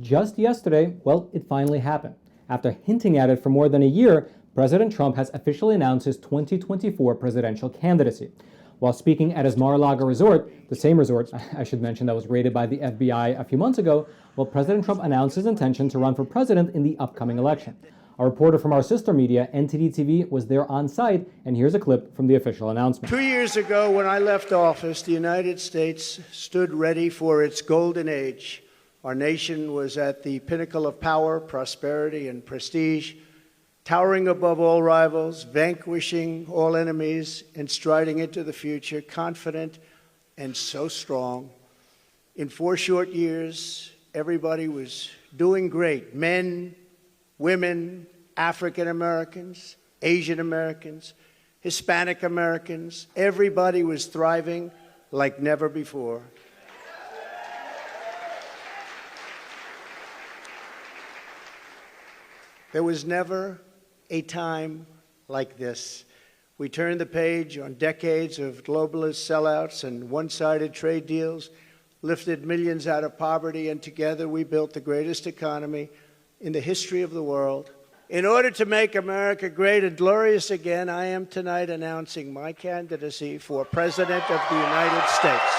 Just yesterday, well, it finally happened. After hinting at it for more than a year, President Trump has officially announced his 2024 presidential candidacy. While speaking at his Mar-a-Lago resort, the same resort, I should mention, that was raided by the FBI a few months ago, well, President Trump announced his intention to run for president in the upcoming election. A reporter from our sister media, NTD TV, was there on site, and here's a clip from the official announcement. 2 years ago, when I left office, the United States stood ready for its golden age. Our nation was at the pinnacle of power, prosperity, and prestige, towering above all rivals, vanquishing all enemies, and striding into the future, confident and so strong. In 4 short years, everybody was doing great. Men, women, African Americans, Asian Americans, Hispanic Americans, everybody was thriving like never before. There was never a time like this. We turned the page on decades of globalist sellouts and one-sided trade deals, lifted millions out of poverty, and together we built the greatest economy in the history of the world. In order to make America great and glorious again, I am tonight announcing my candidacy for President of the United States.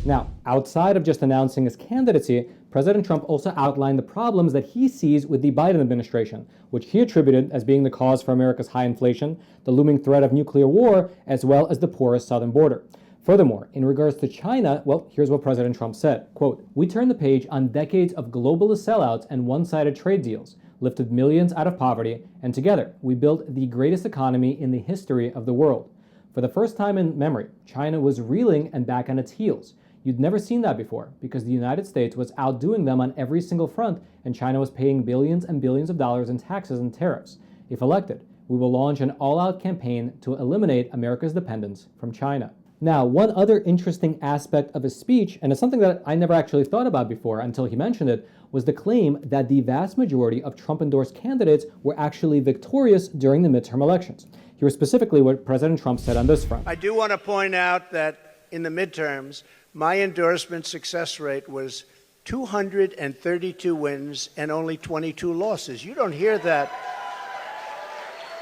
Now, outside of just announcing his candidacy, President Trump also outlined the problems that he sees with the Biden administration, which he attributed as being the cause for America's high inflation, the looming threat of nuclear war, as well as the porous southern border. Furthermore, in regards to China, well, here's what President Trump said, quote, "We turned the page on decades of globalist sellouts and one-sided trade deals, lifted millions out of poverty, and together we built the greatest economy in the history of the world. For the first time in memory, China was reeling and back on its heels. You'd never seen that before because the United States was outdoing them on every single front, and China was paying billions and billions of dollars in taxes and tariffs. If elected, we will launch an all-out campaign to eliminate America's dependence from China." Now, one other interesting aspect of his speech, and it's something that I never actually thought about before until he mentioned it, was the claim that the vast majority of Trump-endorsed candidates were actually victorious during the midterm elections. Here was specifically what President Trump said on this front. I do want to point out that in the midterms, my endorsement success rate was 232 wins and only 22 losses. You don't hear that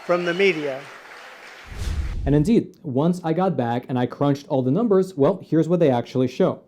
from the media. And indeed, once I got back and I crunched all the numbers, well, here's what they actually show.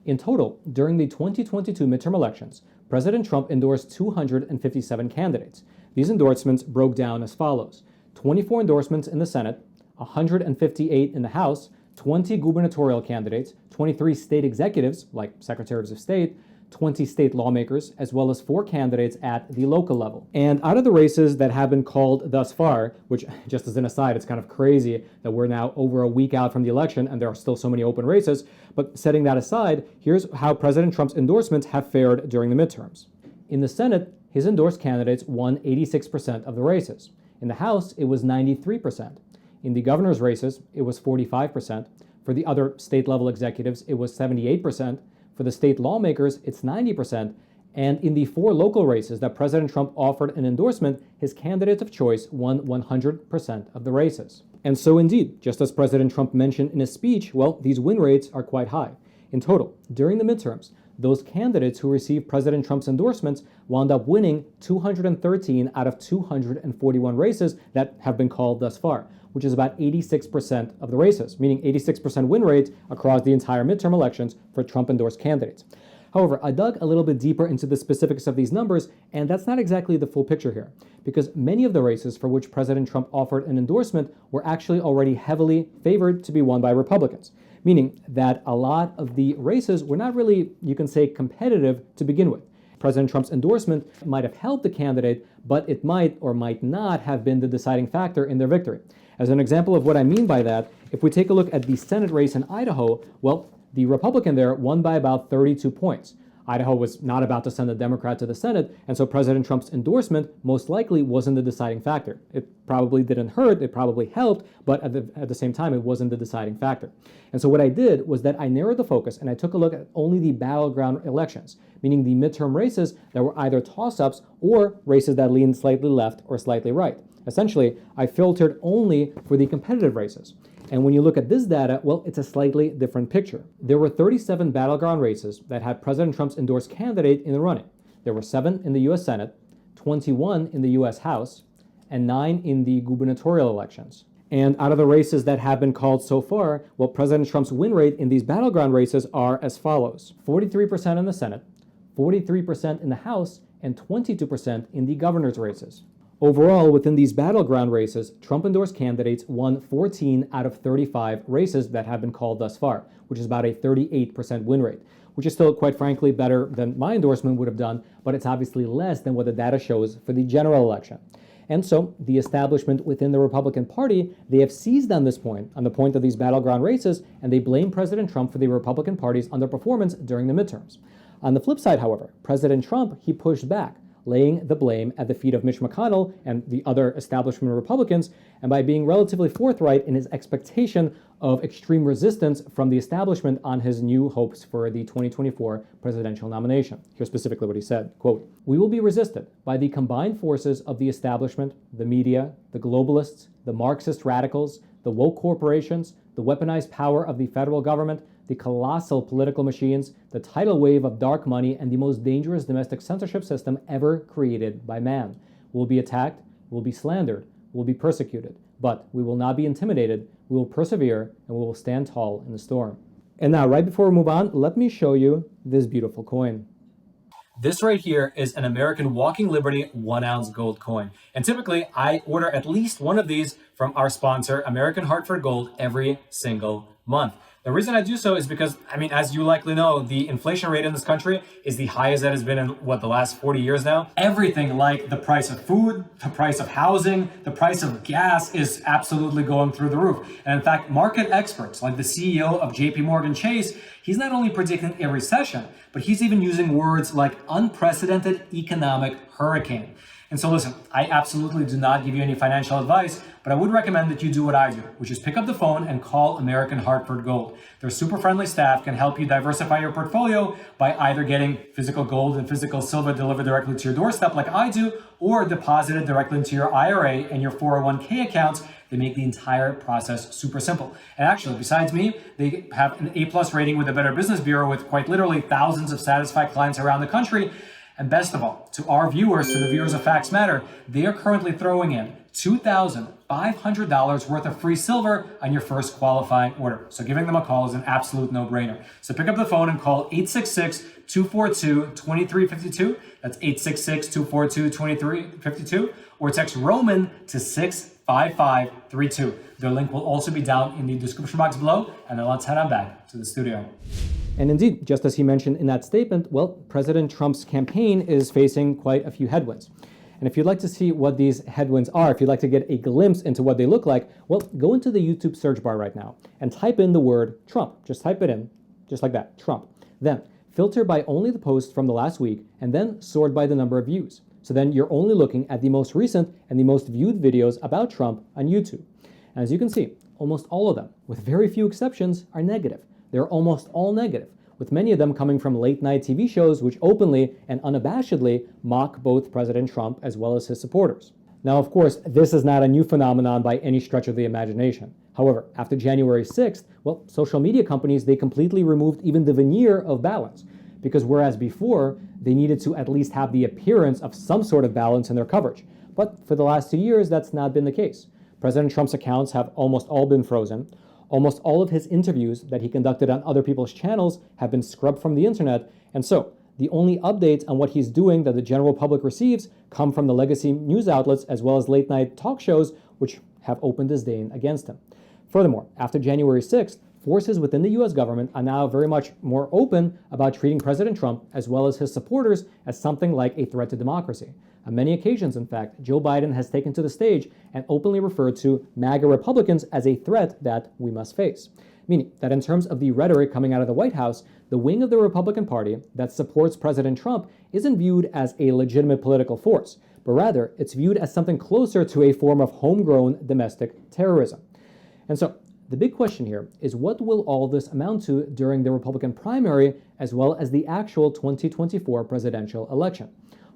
In total, during the 2022 midterm elections, President Trump endorsed 257 candidates. These endorsements broke down as follows: 24 endorsements in the Senate, 158 in the House, 20 gubernatorial candidates, 23 state executives, like secretaries of state, 20 state lawmakers, as well as 4 candidates at the local level. And out of the races that have been called thus far, which just as an aside, it's kind of crazy that we're now over a week out from the election and there are still so many open races, but setting that aside, here's how President Trump's endorsements have fared during the midterms. In the Senate, his endorsed candidates won 86% of the races. In the House, it was 93%. In the governor's races, it was 45%. For the other state-level executives, it was 78%. For the state lawmakers, it's 90%. And in the 4 local races that President Trump offered an endorsement, his candidate of choice won 100% of the races. And so indeed, just as President Trump mentioned in his speech, well, these win rates are quite high. In total, during the midterms, those candidates who received President Trump's endorsements wound up winning 213 out of 241 races that have been called thus far, which is about 86% of the races, meaning 86% win rate across the entire midterm elections for Trump-endorsed candidates. However, I dug a little bit deeper into the specifics of these numbers, and that's not exactly the full picture here, because many of the races for which President Trump offered an endorsement were actually already heavily favored to be won by Republicans, meaning that a lot of the races were not really, you can say, competitive to begin with. President Trump's endorsement might have helped the candidate, but it might or might not have been the deciding factor in their victory. As an example of what I mean by that, if we take a look at the Senate race in Idaho, well, the Republican there won by about 32 points. Idaho was not about to send a Democrat to the Senate, and so President Trump's endorsement most likely wasn't the deciding factor. It probably didn't hurt, it probably helped, but at the same time, it wasn't the deciding factor. And so what I did was that I narrowed the focus and I took a look at only the battleground elections, meaning the midterm races that were either toss-ups or races that leaned slightly left or slightly right. Essentially, I filtered only for the competitive races. And when you look at this data, well, it's a slightly different picture. There were 37 battleground races that had President Trump's endorsed candidate in the running. There were 7 in the U.S. Senate, 21 in the U.S. House, and 9 in the gubernatorial elections. And out of the races that have been called so far, well, President Trump's win rate in these battleground races are as follows: 43% in the Senate, 43% in the House, and 22% in the governor's races. Overall, within these battleground races, Trump-endorsed candidates won 14 out of 35 races that have been called thus far, which is about a 38% win rate, which is still, quite frankly, better than my endorsement would have done, but it's obviously less than what the data shows for the general election. And so the establishment within the Republican Party, they have seized on this point, on the point of these battleground races, and they blame President Trump for the Republican Party's underperformance during the midterms. On the flip side, however, President Trump, he pushed back, laying the blame at the feet of Mitch McConnell and the other establishment Republicans, and by being relatively forthright in his expectation of extreme resistance from the establishment on his new hopes for the 2024 presidential nomination. Here's specifically what he said, quote, "We will be resisted by the combined forces of the establishment, the media, the globalists, the Marxist radicals, the woke corporations, the weaponized power of the federal government, the colossal political machines, the tidal wave of dark money, and the most dangerous domestic censorship system ever created by man. We'll be attacked, we'll be slandered, we'll be persecuted, but we will not be intimidated, we will persevere, and we will stand tall in the storm." And now, right before we move on, let me show you this beautiful coin. This right here is an American Walking Liberty 1-ounce gold coin. And typically, I order at least one of these from our sponsor, American Hartford Gold, every single month. The reason I do so is because, as you likely know, the inflation rate in this country is the highest that has been in, the last 40 years now. Everything like the price of food, the price of housing, the price of gas is absolutely going through the roof. And in fact, market experts like the CEO of JP Morgan Chase, he's not only predicting a recession, but he's even using words like unprecedented economic hurricane. And so listen, I absolutely do not give you any financial advice, but I would recommend that you do what I do, which is pick up the phone and call American Hartford Gold. Their super friendly staff can help you diversify your portfolio by either getting physical gold and physical silver delivered directly to your doorstep like I do, or deposited directly into your IRA and your 401k accounts. They make the entire process super simple. And actually, besides me, they have an A+ rating with the Better Business Bureau with quite literally thousands of satisfied clients around the country. And best of all, to our viewers, to the viewers of Facts Matter, they are currently throwing in $2,500 worth of free silver on your first qualifying order. So giving them a call is an absolute no-brainer. So pick up the phone and call 866-242-2352. That's 866-242-2352. Or text Roman to 65532. Their link will also be down in the description box below. And then let's head on back to the studio. And indeed, just as he mentioned in that statement, well, President Trump's campaign is facing quite a few headwinds. And if you'd like to see what these headwinds are, if you'd like to get a glimpse into what they look like, well, go into the YouTube search bar right now and type in the word Trump. Just type it in, just like that, Trump. Then filter by only the posts from the last week and then sort by the number of views. So then you're only looking at the most recent and the most viewed videos about Trump on YouTube. And as you can see, almost all of them, with very few exceptions, are negative. They're almost all negative, with many of them coming from late-night TV shows which openly and unabashedly mock both President Trump as well as his supporters. Now, of course, this is not a new phenomenon by any stretch of the imagination. However, after January 6th, well, social media companies, they completely removed even the veneer of balance. Because whereas before, they needed to at least have the appearance of some sort of balance in their coverage. But for the last 2 years, that's not been the case. President Trump's accounts have almost all been frozen. Almost all of his interviews that he conducted on other people's channels have been scrubbed from the internet, and so the only updates on what he's doing that the general public receives come from the legacy news outlets as well as late-night talk shows, which have open disdain against him. Furthermore, after January 6th, forces within the U.S. government are now very much more open about treating President Trump as well as his supporters as something like a threat to democracy. On many occasions, in fact, Joe Biden has taken to the stage and openly referred to MAGA Republicans as a threat that we must face. Meaning that in terms of the rhetoric coming out of the White House, the wing of the Republican Party that supports President Trump isn't viewed as a legitimate political force, but rather it's viewed as something closer to a form of homegrown domestic terrorism. And so the big question here is, what will all this amount to during the Republican primary as well as the actual 2024 presidential election?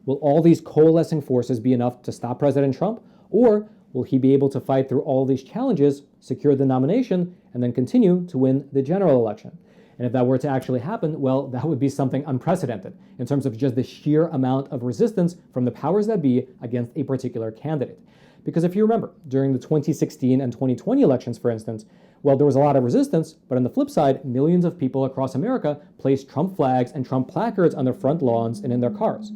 Will all these coalescing forces be enough to stop President Trump? Or Will he be able to fight through all these challenges, secure the nomination, and then continue to win the general election? And if that were to actually happen, well, that would be something unprecedented in terms of just the sheer amount of resistance from the powers that be against a particular candidate. Because if you remember, during the 2016 and 2020 elections, for instance, well, there was a lot of resistance, but on the flip side, millions of people across America placed Trump flags and Trump placards on their front lawns and in their cars.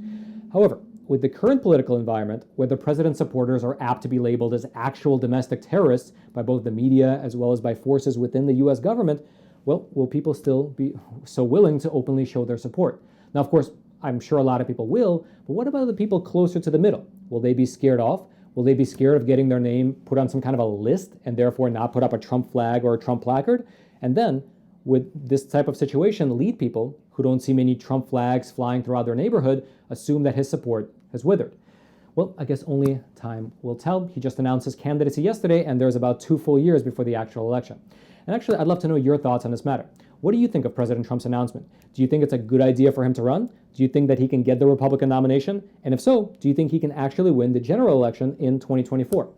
However, with the current political environment, where the president's supporters are apt to be labeled as actual domestic terrorists by both the media as well as by forces within the U.S. government, well, will people still be so willing to openly show their support? Now, of course, I'm sure a lot of people will, but what about the people closer to the middle? Will they be scared off? Will they be scared of getting their name put on some kind of a list and therefore not put up a Trump flag or a Trump placard? And then, would this type of situation lead people who don't see many Trump flags flying throughout their neighborhood assume that his support has withered? Well, I guess only time will tell. He just announced his candidacy yesterday, and there's about 2 full years before the actual election. And actually, I'd love to know your thoughts on this matter. What do you think of President Trump's announcement? Do you think it's a good idea for him to run? Do you think that he can get the Republican nomination? And if so, do you think he can actually win the general election in 2024?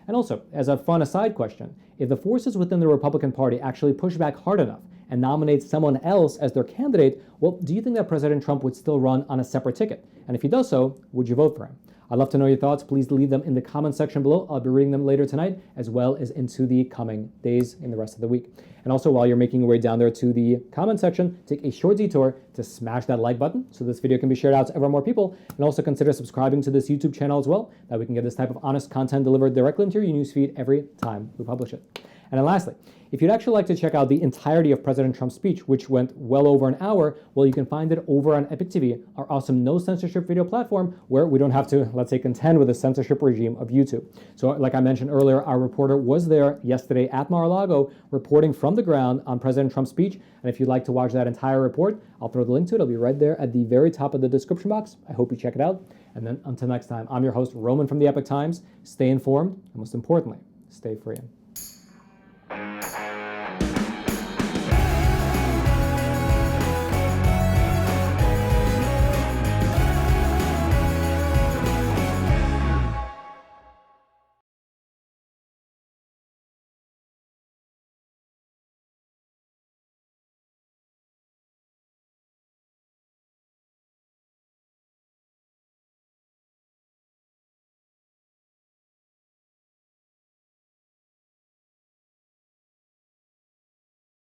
And also, as a fun aside question, if the forces within the Republican Party actually push back hard enough and nominate someone else as their candidate, well, do you think that President Trump would still run on a separate ticket? And if he does so, would you vote for him? I'd love to know your thoughts. Please leave them in the comment section below. I'll be reading them later tonight, as well as into the coming days in the rest of the week. And also, while you're making your way down there to the comment section, take a short detour to smash that like button so this video can be shared out to ever more people. And also consider subscribing to this YouTube channel as well, that we can get this type of honest content delivered directly into your newsfeed every time we publish it. And then lastly, if you'd actually like to check out the entirety of President Trump's speech, which went well over an hour, well, you can find it over on Epoch TV, our awesome no-censorship video platform, where we don't have to, let's say, contend with the censorship regime of YouTube. So like I mentioned earlier, our reporter was there yesterday at Mar-a-Lago reporting from the ground on President Trump's speech. And if you'd like to watch that entire report, I'll throw the link to it. It'll be right there at the very top of the description box. I hope you check it out. And then until next time, I'm your host, Roman from the Epoch Times. Stay informed, and most importantly, stay free.